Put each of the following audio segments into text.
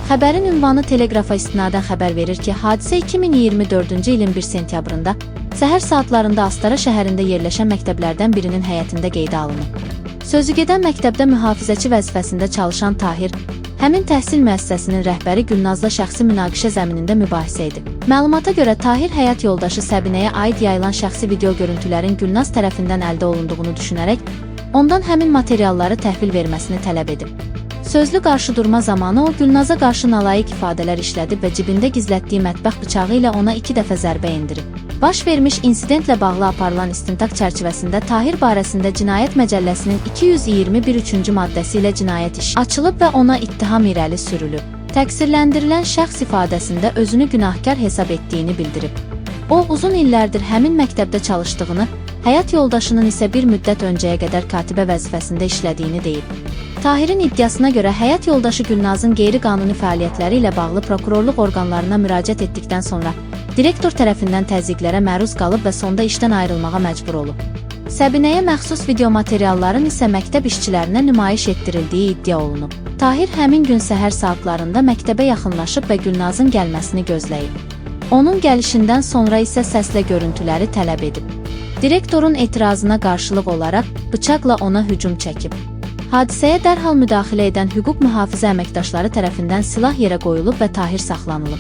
Xəbərin ünvanı Teleqrafa istinadən xəbər verir ki, hadisə 2024-cü ilin 1 sentyabrında səhər saatlarında Astara şəhərində yerləşən məktəblərdən birinin həyətində qeydə alınıb. Sözügedən məktəbdə mühafizəçi vəzifəsində çalışan Tahir, həmin təhsil müəssisəsinin rəhbəri Gülnazla şəxsi münaqişə zəminində mübahisə edib. Məlumata görə Tahir həyat yoldaşı Səbinəyə aid yayılan şəxsi video görüntülərin Gülnaz tərəfindən əldə olunduğunu düşünərək, ondan həmin materialları təhvil verməsini tələb edib. Sözlü qarşıdurma zamanı o Gülnaza qarşı nalayiq ifadələr işlədib və cibində gizlətdiyi mətbəx bıçağı ilə ona 2 dəfə zərbə endirib. Baş vermiş insidentlə bağlı aparılan istintaq çərçivəsində Tahir barəsində Cinayət Məcəlləsinin 221-3-cü maddəsi ilə cinayət işi açılıb və ona ittiham irəli sürülüb. Təqsirləndirilən şəxs ifadəsində özünü günahkar hesab etdiyini bildirib. O, uzun illərdir həmin məktəbdə çalışdığını, həyat yoldaşının isə bir müddət öncəyə qədər katibə vəzifəsində işlədiyini deyib. Tahirin iddiasına görə həyat yoldaşı Gülnazın qeyri-qanuni fəaliyyətləri ilə bağlı prokurorluq orqanlarına müraciət etdikdən sonra direktor tərəfindən təzyiqlərə məruz qalıb və sonda işdən ayrılmağa məcbur olub. Səbinəyə məxsus video materialların isə məktəb işçilərinə nümayiş etdirildiyi iddia olunub. Tahir həmin gün səhər saatlarında məktəbə yaxınlaşıb və Gülnazın gəlməsini gözləyib. Onun gəlişindən sonra isə səslə görüntüləri tələb edib. Direktorun etirazına qarşılıq olaraq bıçaqla ona hücum çəkib. Hadisəyə dərhal müdaxilə edən hüquq mühafizə əməkdaşları tərəfindən silah yerə qoyulub və Tahir saxlanılıb.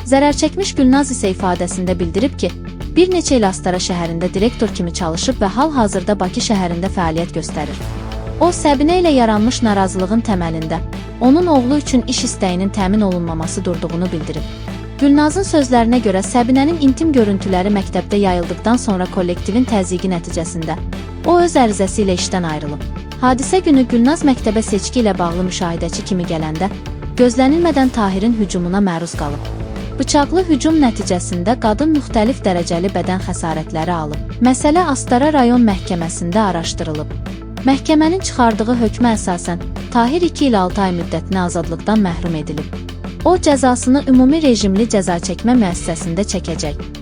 Zərərçəkmiş Gülnaz isə ifadəsində bildirib ki, bir neçə il Astara şəhərində direktor kimi çalışıb və hal-hazırda Bakı şəhərində fəaliyyət göstərir. O, Səbinə ilə yaranmış narazılığın təməlində onun oğlu üçün iş istəyinin təmin olunmaması durduğunu bildirib. Gülnazın sözlərinə görə Səbinənin intim görüntüləri məktəbdə yayıldıqdan sonra kollektivin təzyiqi nəticəsində o öz ərizəsi ilə işdən ayrılıb. Hadisə günü Gülnaz məktəbə seçki ilə bağlı müşahidəçi kimi gələndə gözlənilmədən Tahirin hücumuna məruz qalıb. Bıçaqlı hücum nəticəsində qadın müxtəlif dərəcəli bədən xəsarətləri alıb. Məsələ Astara rayon məhkəməsində araşdırılıb. Məhkəmənin çıxardığı hökmə əsasən Tahir 2 il 6 ay müddətinə azadlıqdan məhrum edilib. O, cəzasını ümumi rejimli cəzaçəkmə müəssisəsində çəkəcək.